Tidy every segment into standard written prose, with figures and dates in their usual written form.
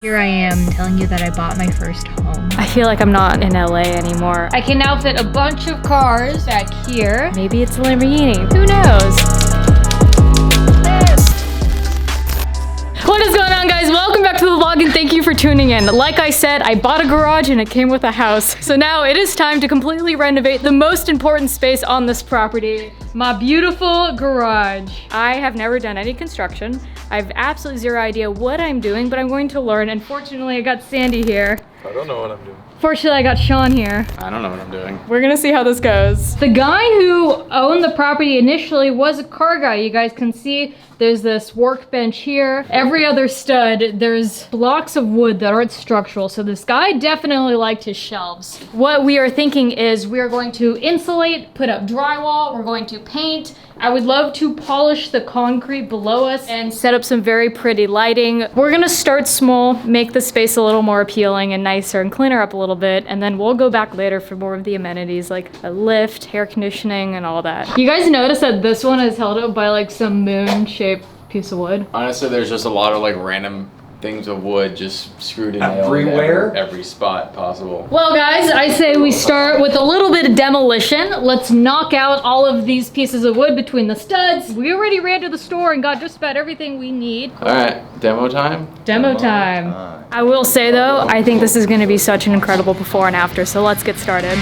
Here I am telling you that I bought my first home. I feel like I'm not in LA anymore. I can now fit a bunch of cars back here. Maybe it's a Lamborghini. Who knows? What is going on, guys? Welcome back to the vlog and thank you for tuning in. Like I said, I bought a garage and it came with a house. So now it is time to completely renovate the most important space on this property, my beautiful garage. I have never done any construction. I have absolutely zero idea what I'm doing, but I'm going to learn. And fortunately, I got Sandy here. I don't know what I'm doing. Fortunately, I got Sean here. I don't know what I'm doing. We're gonna see how this goes. The guy who owned the property initially was a car guy. You guys can see there's this workbench here. Every other stud, there's blocks of wood that aren't structural. So this guy definitely liked his shelves. What we are thinking is we are going to insulate, put up drywall, we're going to paint. I would love to polish the concrete below us and set up some very pretty lighting. We're gonna start small, make the space a little more appealing and nicer and clean her up a little bit, and then we'll go back later for more of the amenities like a lift, air conditioning, and all that. You guys notice that this one is held up by like some moon-shaped piece of wood? Honestly, there's just a lot of like random things of wood just screwed in everywhere, every spot possible. Well, guys, I say we start with a little bit of demolition. Let's knock out all of these pieces of wood between the studs. We already ran to the store and got just about everything we need. All right, demo time? Demo time. I will say though, I think this is gonna be such an incredible before and after, so let's get started.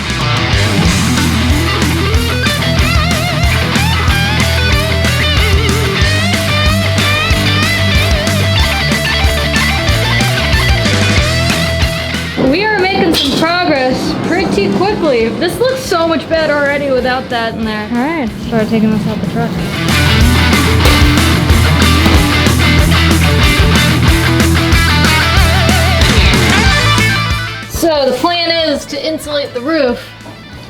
We are making some progress pretty quickly. This looks so much better already without that in there. All right, start taking this out the truck. So the plan is to insulate the roof.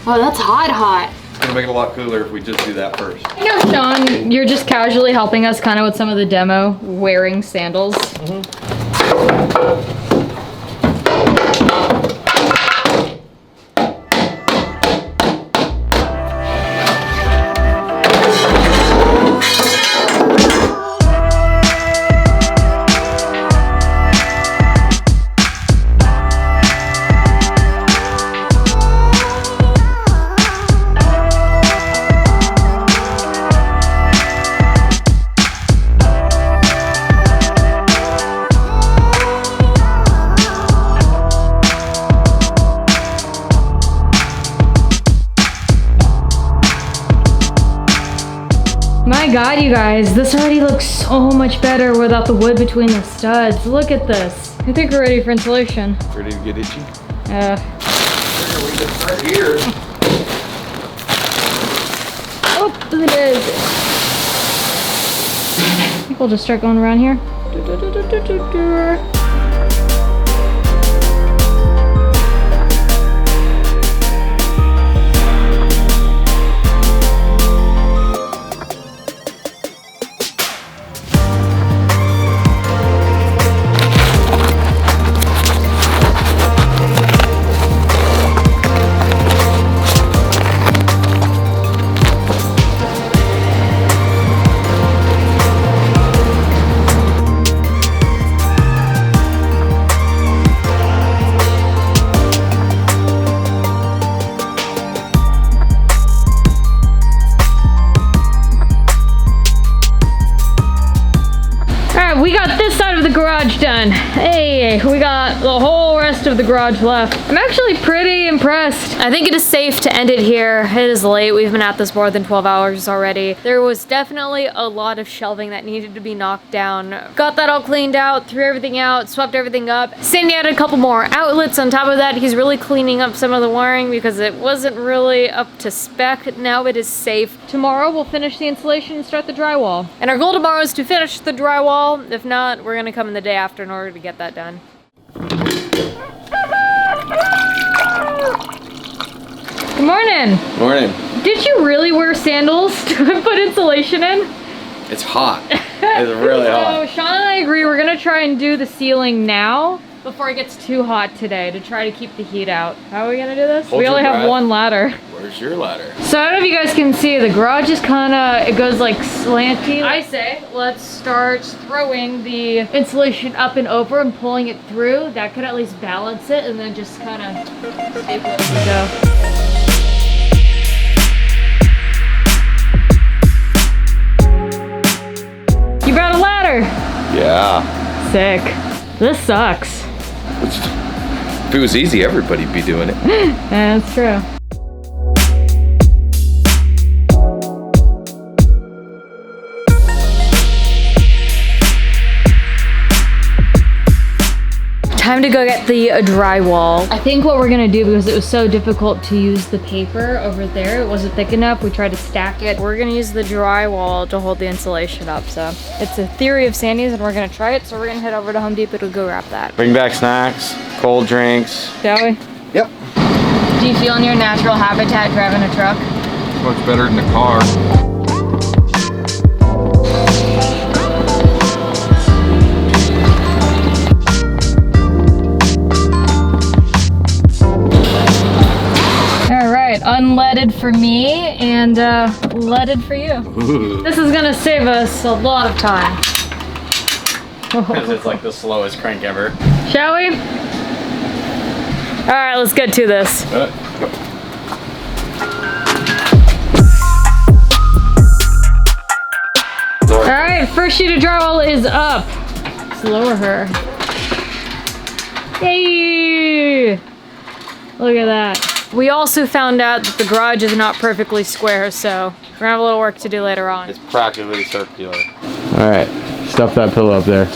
Oh, that's hot. It's gonna make it a lot cooler if we just do that first. I know, Sean, you're just casually helping us kind of with some of the demo, wearing sandals. My God, you guys, this already looks so much better without the wood between the studs. Look at this. I think we're ready for insulation. Ready to get itchy? Yeah, We can start here. oh, it is. I think we'll just start going around here. We got this side of the garage done. Hey, we got the whole rest of the garage left. I'm actually pretty impressed. I think it is safe to end it here. It is late. We've been at this more than 12 hours already. There was definitely a lot of shelving that needed to be knocked down. Got that all cleaned out, threw everything out, swept everything up. Sandy added a couple more outlets. On top of that, he's really cleaning up some of the wiring because it wasn't really up to spec. Now it is safe. Tomorrow we'll finish the insulation and start the drywall. And our goal tomorrow is to finish the drywall. If not, we're gonna come in the day after in order to get that done. Good morning. Morning. Did you really wear sandals to put insulation in? It's hot. It's really hot. So Sean and I agree we're gonna try and do the ceiling now, before it gets too hot today to try to keep the heat out. How are we gonna do this? Hold We only your have breath. one ladder. Where's your ladder? So I don't know if you guys can see, the garage is it goes like slanty. I say, let's start throwing the insulation up and over and pulling it through. That could at least balance it, and then just kind of staple it as we go. You brought a ladder. Yeah. Sick. This sucks. If it was easy, everybody'd be doing it. Yeah, that's true. Time to go get the drywall. I think what we're gonna do, because it was so difficult to use the paper over there, it wasn't thick enough, we tried to stack it. We're gonna use the drywall to hold the insulation up, so. It's a theory of Sandy's and we're gonna try it, so we're gonna head over to Home Depot to go wrap that. Bring back snacks, cold drinks. Shall we? Yep. Do you feel in your natural habitat driving a truck? Much better than the car. Unleaded for me and leaded for you. Ooh. This is gonna save us a lot of time. Because it's like the slowest crank ever. Shall we? All right, let's get to this. All right, first sheet of drywall is up. Let's lower her. Hey! Look at that. We also found out that the garage is not perfectly square, so we're gonna have a little work to do later on. It's practically circular. All right, stuff that pillow up there.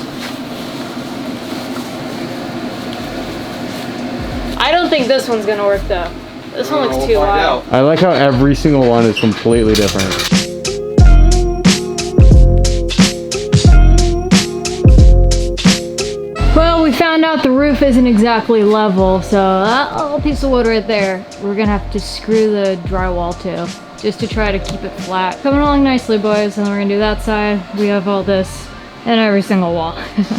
I don't think this one's gonna work though. This one looks too wide. I like how every single one is completely different. Well, we found out the roof isn't exactly level, so that little piece of wood right there, we're gonna have to screw the drywall to, just to try to keep it flat. Coming along nicely, boys, and then we're gonna do that side. We have all this and every single wall.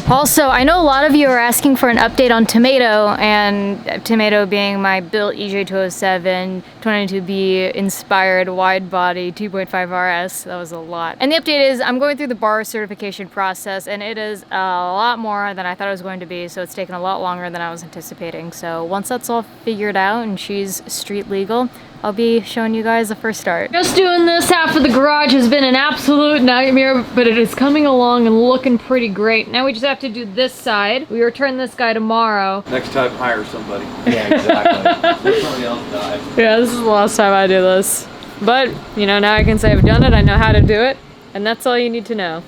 Also, I know a lot of you are asking for an update on Tomato, and Tomato being my built EJ207 22B inspired wide body 2.5 RS. That was a lot. And the update is I'm going through the bar certification process, and it is a lot more than I thought it was going to be, so it's taken a lot longer than I was anticipating. So once that's all figured out and she's street legal, I'll be showing you guys the first start. Just doing this half of the garage has been an absolute nightmare, but it is coming along and looking pretty great. Now we just have to do this side. We return this guy tomorrow. Next time, hire somebody. Yeah, exactly. Let somebody else die. Yeah, this is the last time I do this. But, you know, now I can say I've done it, I know how to do it, and that's all you need to know.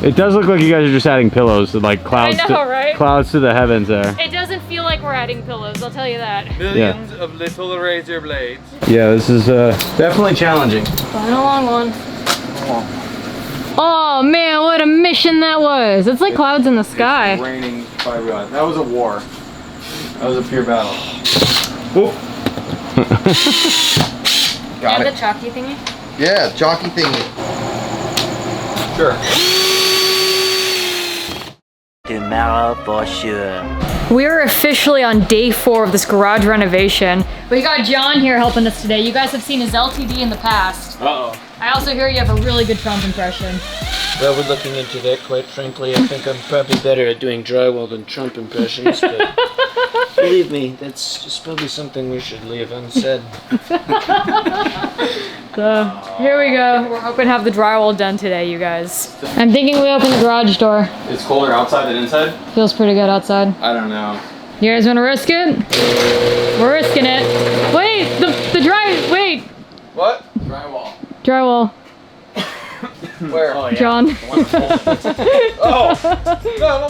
It does look like you guys are just adding pillows, like clouds, I know, right? clouds to the heavens there. It doesn't feel like we're adding pillows, I'll tell you that. Millions of little razor blades. Yeah, this is Definitely challenging. Fine, a long one. Oh man, what a mission that was. It's like clouds in the sky. It's raining by God. That was a war. That was a pure battle. Got it. The chalky thingy? Yeah, jockey thingy. Sure. Tomorrow for sure. We're officially on day 4 of this garage renovation. We got John here helping us today. You guys have seen his LTD in the past. Uh-oh. I also hear you have a really good Trump impression. Well, we're looking into that, quite frankly. I think I'm probably better at doing drywall than Trump impressions, but believe me, that's just probably something we should leave unsaid. So, here we go. We're hoping to have the drywall done today, you guys. I'm thinking we open the garage door. It's colder outside than inside? Feels pretty good outside. I don't know. You guys wanna risk it? We're risking it. Wait, wait! What? Drywall. Drywall. Where? Oh, yeah. John. Oh! No, no.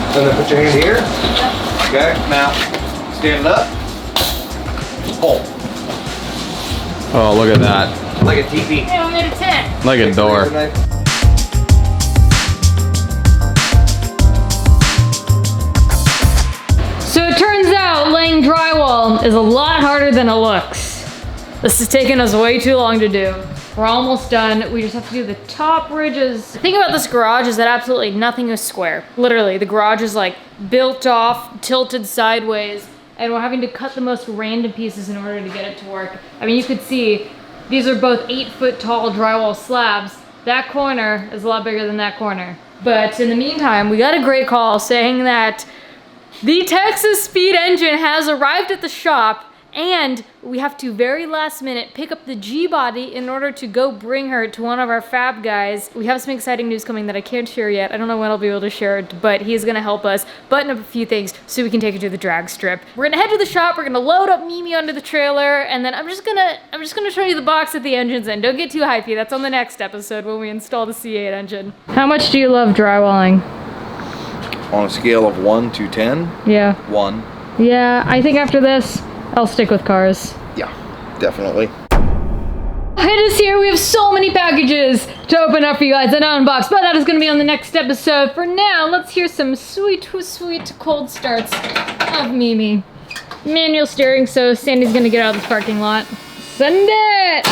And then put your hand here. Okay, now stand up. Pull. oh, look at that, Like a teepee. Hey, we made a tent. like a door. is a lot harder than it looks. This is taking us way too long to do. We're almost done. We just have to do the top ridges. The thing about this garage is that absolutely nothing is square. Literally, the garage is like built off, tilted sideways, and we're having to cut the most random pieces in order to get it to work. I mean, you could see these are both 8-foot tall drywall slabs. That corner is a lot bigger than that corner. But in the meantime, we got a great call saying that the Texas Speed engine has arrived at the shop, and we have to very last minute pick up the G-body in order to go bring her to one of our fab guys. We have some exciting news coming that I can't share yet. I don't know when I'll be able to share it, but he's gonna help us button up a few things so we can take her to the drag strip. We're gonna head to the shop, we're gonna load up Mimi onto the trailer, and then I'm just gonna show you the box that the engine's in. Don't get too hypey, that's on the next episode when we install the C8 engine. How much do you love drywalling? On a scale of 1 to 10, Yeah. 1. Yeah, I think after this, I'll stick with cars. Yeah, definitely. It is here. We have so many packages to open up for you guys and unbox, but that is going to be on the next episode. For now, let's hear some sweet, sweet cold starts of Mimi. Manual steering, so Sandy's going to get out of this parking lot. Send it!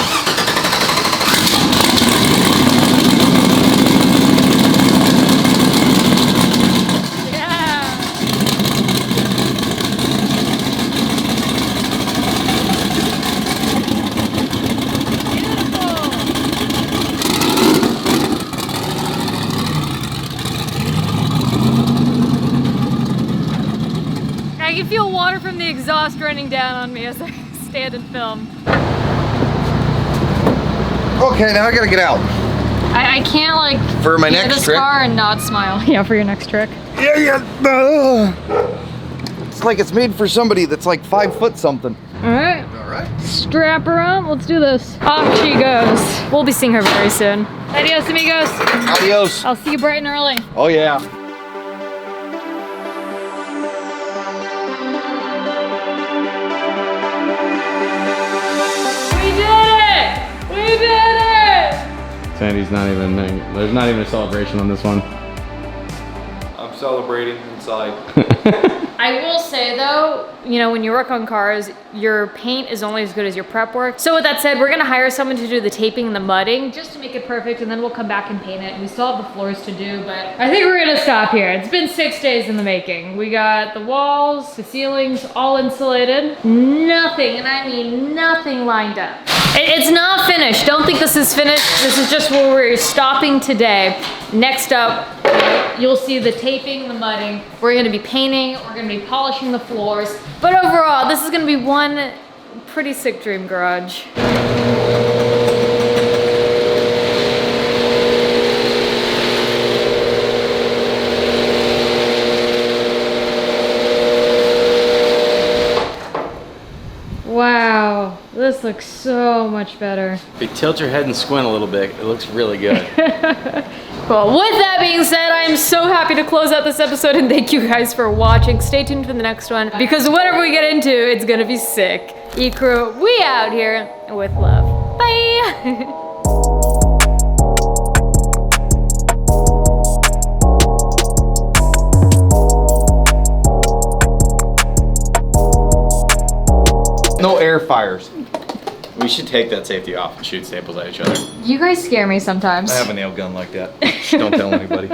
I can feel water from the exhaust running down on me as I stand and film. Okay, now I gotta get out. I can't like For my get next this trick? car and not smile. Yeah, for your next trick. Yeah. It's like it's made for somebody that's like 5 foot something. All right. All right. Strap her on. Let's do this. Off she goes. We'll be seeing her very soon. Adios, amigos. Adios. I'll see you bright and early. Oh yeah. We did it! We did it! Sandy's not even, there's not even a celebration on this one. I'm celebrating inside. I will say though, you know, when you work on cars, your paint is only as good as your prep work. So with that said, we're gonna hire someone to do the taping and the mudding just to make it perfect, and then we'll come back and paint it. We still have the floors to do, but I think we're gonna stop here. It's been 6 days in the making. We got the walls, the ceilings, all insulated. Nothing, and I mean nothing lined up. It's not finished. Don't think this is finished. This is just where we're stopping today. Next up, you'll see the taping, the mudding. We're gonna be painting, we're gonna be polishing the floors. But overall, this is gonna be one pretty sick dream garage. Wow, this looks so much better. If you tilt your head and squint a little bit, it looks really good. Well, with that being said, I am so happy to close out this episode and thank you guys for watching. Stay tuned for the next one because whatever we get into, it's gonna be sick. Ecrew, we out here with love. Bye! No air fires. We should take that safety off and shoot staples at each other. You guys scare me sometimes. I have a nail gun like that. Shh, don't tell anybody.